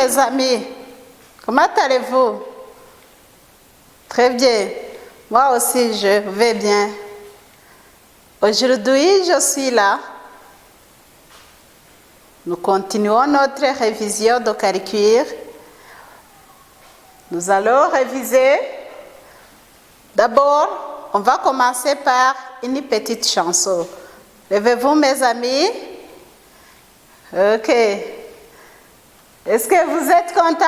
mes amis, comment allez-vous? Très bien, moi aussi je vais bien. Aujourd'hui, je suis là. Nous continuons notre révision de calcul. Nous allons réviser. D'abord, on va commencer par une petite chanson. Levez-vous, mes amis. Ok. Est-ce que vous êtes contents?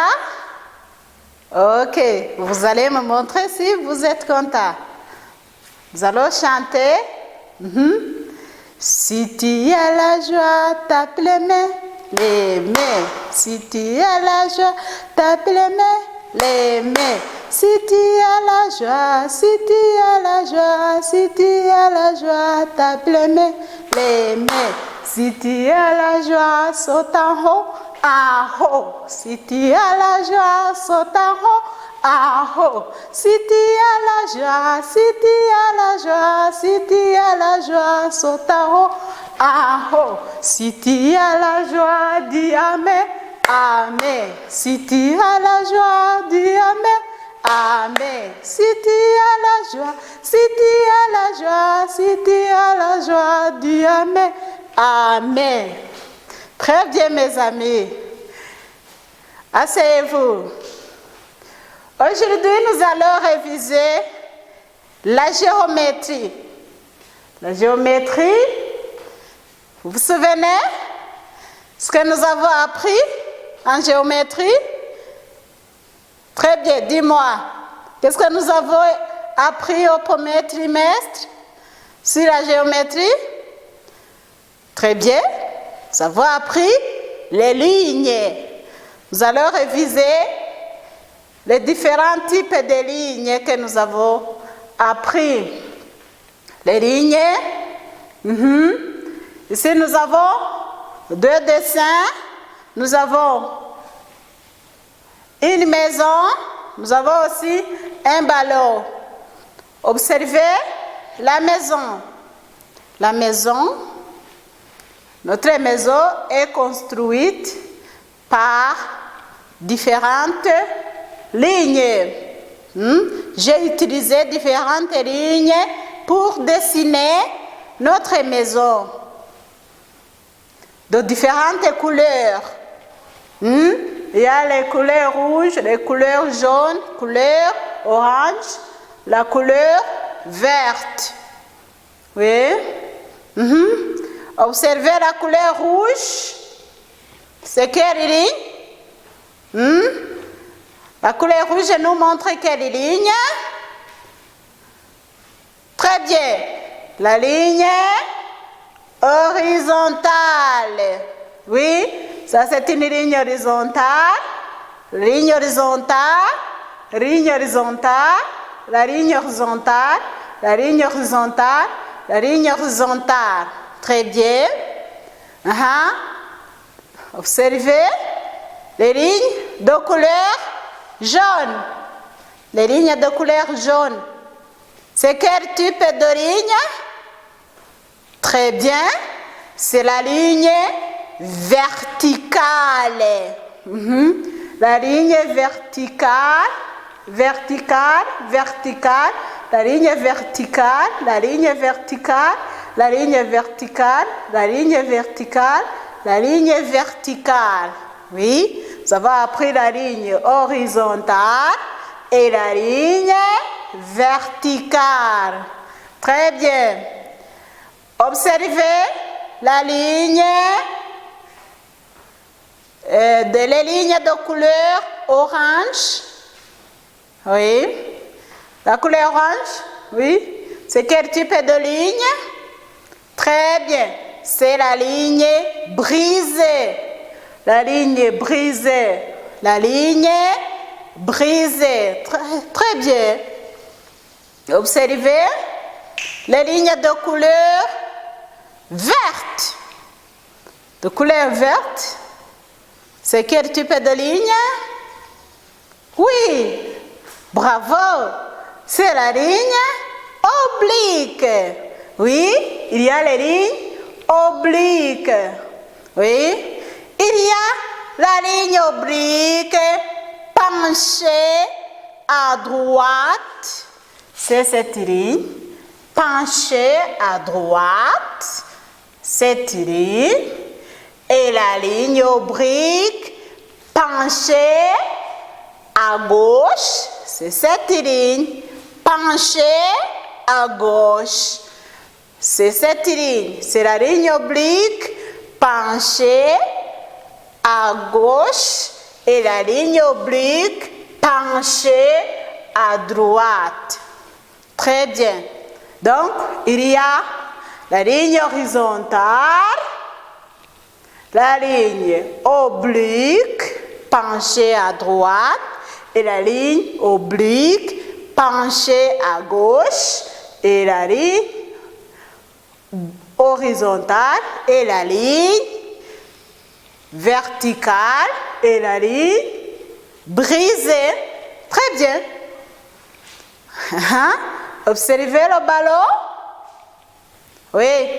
Ok. Vous allez me montrer si vous êtes contents. Nous allons chanter. Si tu as la joie, tape les mains, les mains. Si tu as la joie, tape les mains, les mains. Si tu as la joie, si tu as la joie, si tu as la joie, tape les mains, les mains. Si tu as la joie, saute en haut, en haut. Si tu as la joie, saute en haut, en haut. Si tu as la joie, si tu as la joie, si tu as la joie, saute en haut, en haut. Si tu as la joie, dis amen, amen. Si tu as la joie, dis amen, amen. Si tu as la joie, si tu as la joie, si tu as la joie, dis amen, amen. Très bien, mes amis. Asseyez-vous. Aujourd'hui, nous allons réviser la géométrie. La géométrie, vous vous souvenez ce que nous avons appris en géométrie? Très bien, dis-moi, qu'est-ce que nous avons appris au premier trimestre sur la géométrie? Très bien, nous avons appris les lignes. Nous allons réviser les différents types de lignes que nous avons appris. Les lignes. Ici, nous avons deux dessins. Nous avons une maison. Nous avons aussi un ballon. Observez la maison. La maison, notre maison est construite par différentes lignes. J'ai utilisé différentes lignes pour dessiner notre maison de différentes couleurs. Il y a les couleurs rouges, les couleurs jaunes, couleur orange, la couleur verte. Oui. Observez la couleur rouge. C'est quelle ligne? La couleur rouge nous montre quelle ligne? Très bien. La ligne horizontale. Oui, ça c'est une ligne horizontale. Ligne horizontale. Ligne horizontale. La ligne horizontale. La ligne horizontale. La ligne horizontale. Très bien. Observez les lignes de couleur jaune. Les lignes de couleur jaune. C'est quel type de ligne? Très bien. C'est la ligne verticale. La ligne verticale, verticale, verticale. La ligne verticale, la ligne verticale, la ligne verticale, la ligne verticale, la ligne verticale. Oui, nous avons appris la ligne horizontale et la ligne verticale. Très bien. Observez la ligne, les lignes de couleur orange. Oui. La couleur orange, oui. C'est quel type de ligne? Très bien. C'est la ligne brisée. La ligne brisée. La ligne brisée. Très bien. Observez les lignes de couleur verte. De couleur verte. C'est quel type de ligne? Oui. Bravo. C'est la ligne oblique. Oui, il y a les lignes obliques. Oui. Il y a la ligne oblique penchée à droite, c'est cette ligne, penchée à droite, cette ligne, et la ligne oblique penchée à gauche, c'est cette ligne, penchée à gauche, c'est cette ligne, c'est la ligne oblique penchée à gauche et la ligne oblique penchée à droite. Très bien. Donc, il y a la ligne horizontale, la ligne oblique penchée à droite et la ligne oblique penchée à gauche et la ligne horizontale et la ligne verticale et la ligne brisée. Très bien. Observez le ballon. Oui.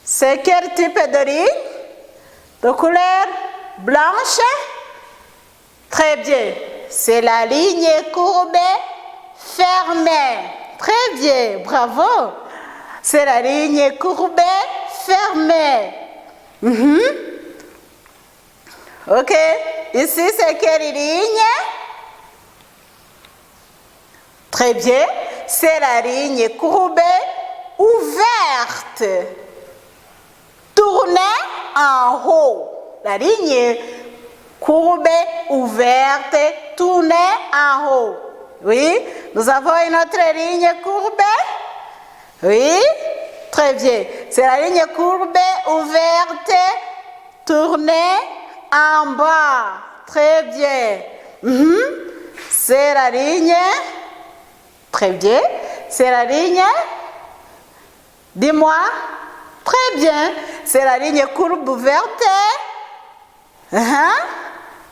C'est quel type de ligne? De couleur blanche? Très bien. C'est la ligne courbée fermée. Très bien, bravo. C'est la ligne courbée fermée. Ok, ici c'est quelle ligne? Très bien, c'est la ligne courbée ouverte. Tournée en haut. La ligne courbée ouverte, tournée en haut. Oui, nous avons une autre ligne courbée. Oui, très bien. C'est la ligne courbée ouverte, tournée en bas. Très bien. C'est la ligne. Très bien. C'est la ligne. Dis-moi. Très bien. C'est la ligne courbe ouverte.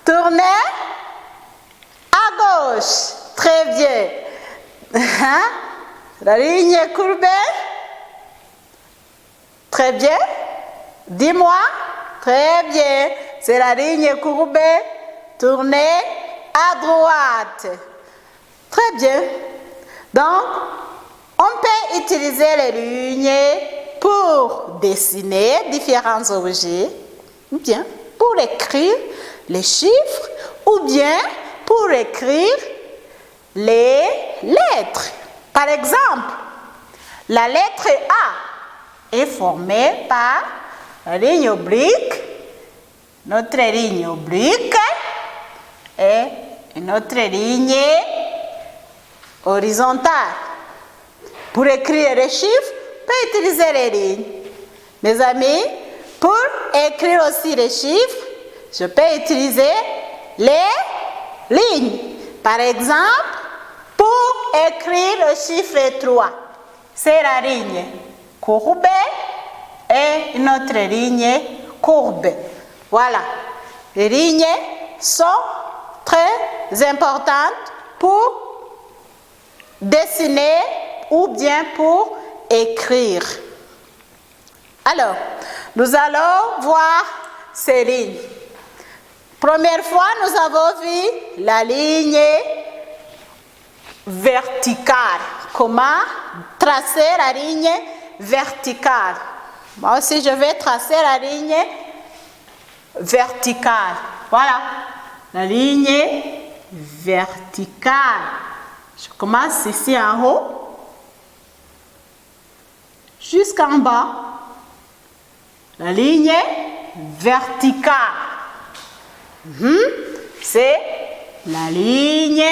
Tournée à gauche. Très bien. La ligne courbée. Très bien. Dis-moi. Très bien. C'est la ligne courbée. Tournée à droite. Très bien. Donc, on peut utiliser les lignes pour dessiner différents objets, ou bien pour écrire les chiffres, ou bien pour écrire les lettres. Par exemple, la lettre A est formée par la ligne oblique, notre ligne oblique et notre ligne horizontale. Pour écrire les chiffres, on peut utiliser les lignes. Mes amis, pour écrire aussi les chiffres, je peux utiliser les lignes. Par exemple, pour écrire le chiffre 3, c'est la ligne courbée et une autre ligne courbée. Voilà. Les lignes sont très importantes pour dessiner ou bien pour écrire. Alors, nous allons voir ces lignes. Première fois, nous avons vu la ligne verticale. Comment tracer la ligne verticale? Moi aussi, je vais tracer la ligne verticale. Voilà, la ligne verticale. Je commence ici en haut, jusqu'en bas. La ligne verticale. C'est la ligne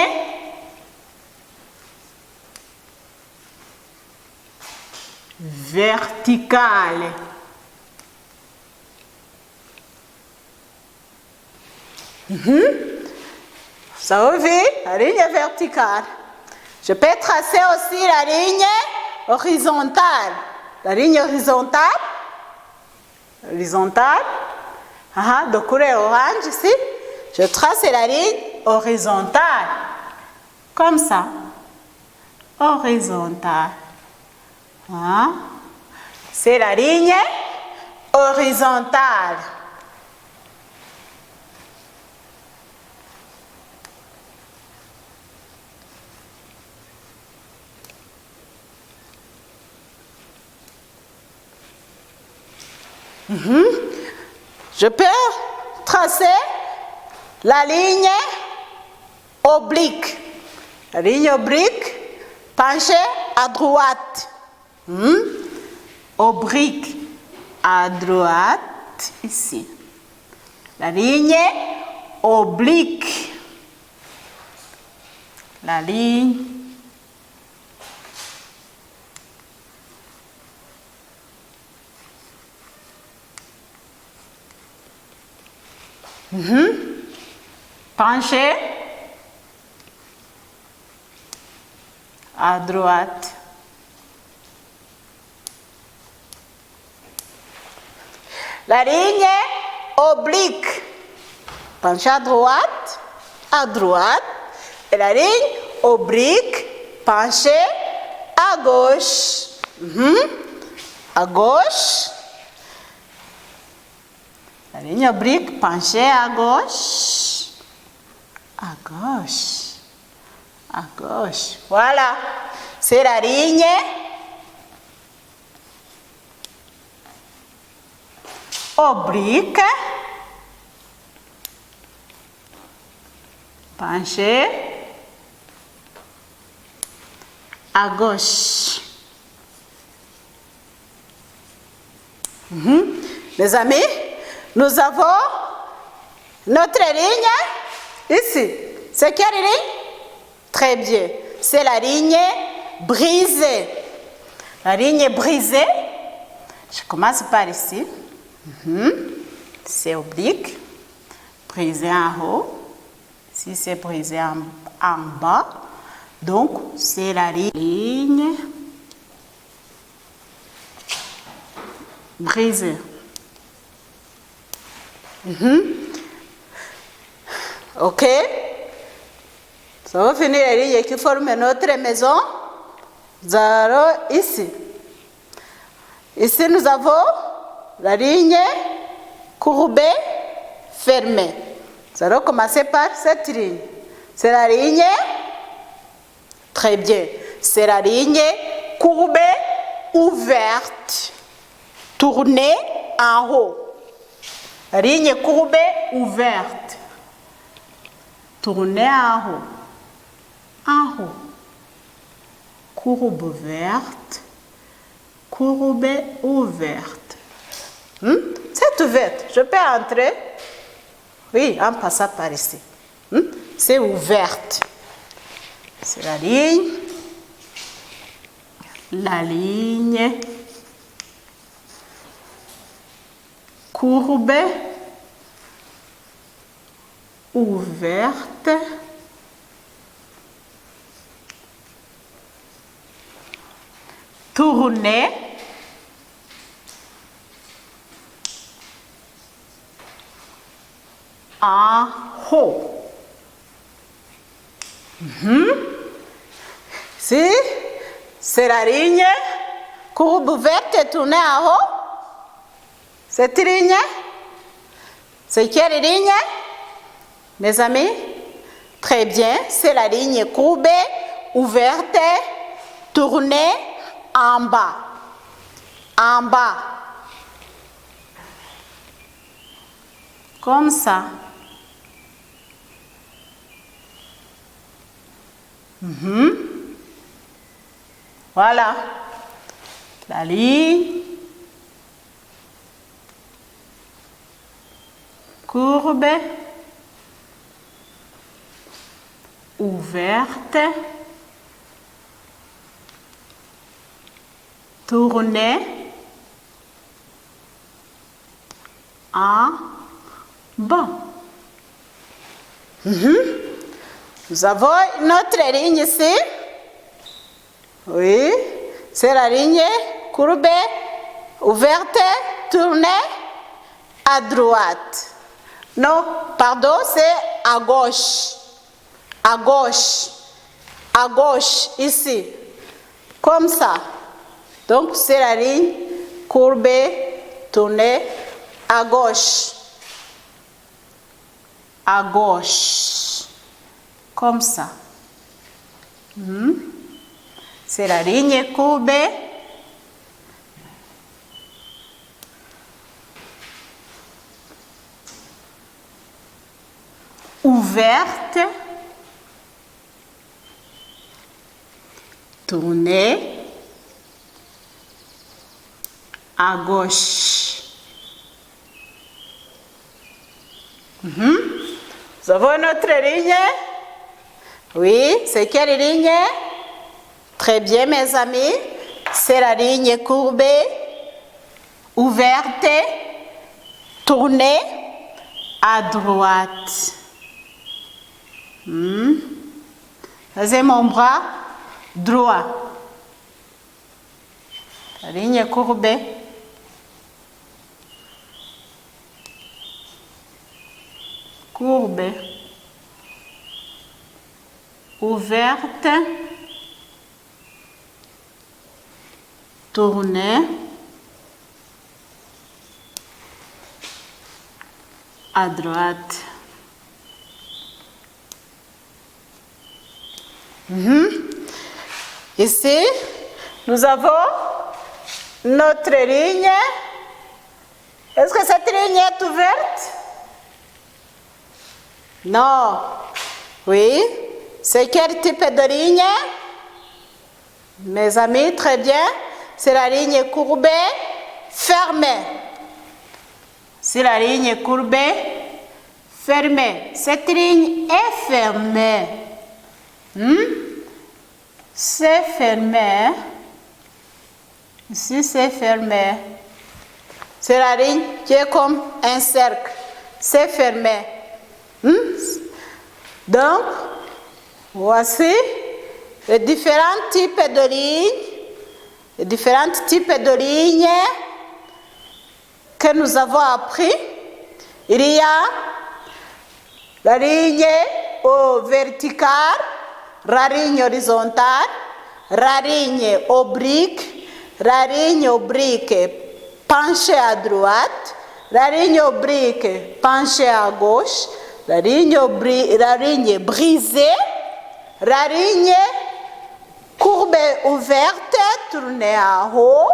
verticale. Ça vous voyez, la ligne verticale. Je peux tracer aussi la ligne horizontale. La ligne horizontale, de couleur orange ici, je trace la ligne horizontale. Comme ça. Horizontale. C'est la ligne horizontale. Je peux tracer la ligne oblique. La ligne oblique penchée à droite. Oblique à droite, ici. La ligne oblique. La ligne penchée à droite. La ligne oblique penchée à droite, et la ligne oblique penchée à gauche. À gauche. La ligne oblique penchée à gauche. À gauche. À gauche. Voilà. C'est la ligne oblique penchée à gauche. Les amis, nous avons notre ligne ici. C'est quelle ligne? Très bien. C'est la ligne brisée. La ligne brisée, je commence par ici. C'est oblique. Brisé en haut. Ici, c'est brisé en bas. Donc, c'est la ligne brisée. Ok. Ça va finir la ligne qui forme notre maison. Nous allons ici. Ici, nous avons la ligne courbée fermée. Nous allons commencer par cette ligne. C'est la ligne. Très bien. C'est la ligne courbée ouverte. Tournée en haut. La ligne courbée ouverte. Tournée en haut. En haut. Courbe ouverte. Courbe ouverte. C'est ouverte. Je peux entrer. Oui, en passant par ici. C'est ouverte. C'est la ligne. La ligne courbe ouverte. Tournée en haut. Si, c'est la ligne courbe ouverte et tournée en haut. Cette ligne, c'est quelle ligne, mes amis? Très bien, c'est la ligne courbée ouverte tournée en bas. En bas. Comme ça. Voilà. La ligne courbe ouverte tournée en bas. Nous avons notre ligne ici. Oui, c'est la ligne courbée, ouverte, tournée à droite. Non, pardon, c'est à gauche. À gauche. À gauche, ici. Comme ça. Donc, c'est la ligne courbée, tournez à gauche. À gauche. Comme ça. C'est la ligne courbée. Ouverte. Tournez à gauche. Nous avons une autre ligne. Oui, c'est quelle ligne? Très bien, mes amis. C'est la ligne courbée, ouverte, tournée à droite. C'est mon bras droit. La ligne courbée. Courbée. Ouverte. Tournée. À droite. Ici, nous avons notre ligne. Est-ce que cette ligne est ouverte? Non. Oui. C'est quel type de ligne? Mes amis, très bien. C'est la ligne courbée fermée. C'est la ligne courbée fermée. Cette ligne est fermée. C'est fermé. Ici, c'est fermé. C'est la ligne qui est comme un cercle. C'est fermé. Donc, voici les différents types de lignes. Les différents types de lignes que nous avons appris. Il y a la ligne verticale, la ligne horizontale, la ligne oblique penchée à droite, la ligne oblique penchée à gauche, la ligne brisée, la ligne courbe ouverte tournée en haut,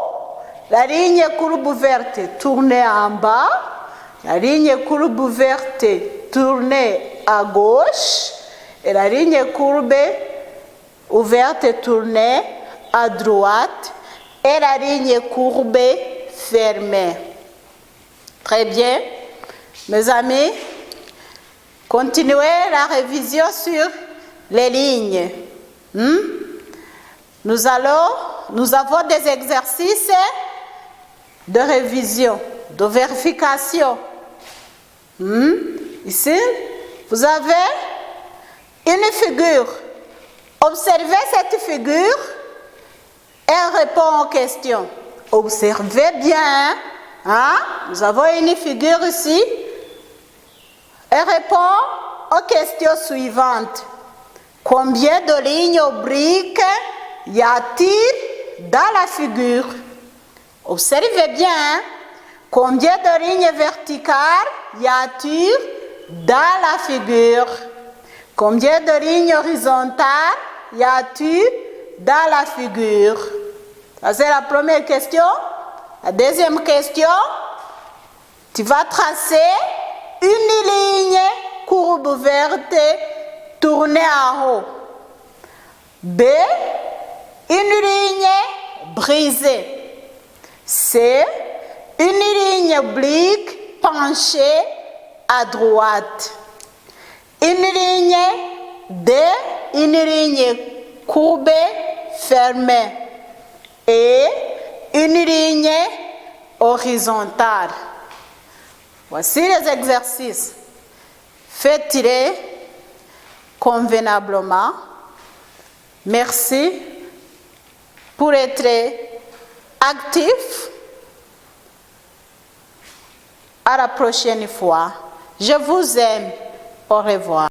la ligne courbe ouverte tournée en bas, la ligne courbe ouverte tournée à gauche et la ligne courbe ouverte tournée à droite et la ligne courbe fermée. Très bien. Mes amis, continuez la révision sur les lignes. Nous avons des exercices de révision, de vérification. Ici, vous avez une figure. Observez cette figure et répondez aux questions. Observez bien. Nous avons une figure ici et répond aux questions suivantes. Combien de lignes obliques y a-t-il dans la figure? Observez bien. Combien de lignes verticales y a-t-il dans la figure? Combien de lignes horizontales y a-t-il dans la figure? Ça, c'est la première question. La deuxième question, tu vas tracer une ligne courbe ouverte tournée en haut. B, une ligne brisée. C, une ligne oblique penchée à droite. Une ligne D, une ligne courbée fermée. Et une ligne horizontale. Voici les exercices. Faites-les convenablement. Merci pour être actif. À la prochaine fois. Je vous aime. Au revoir.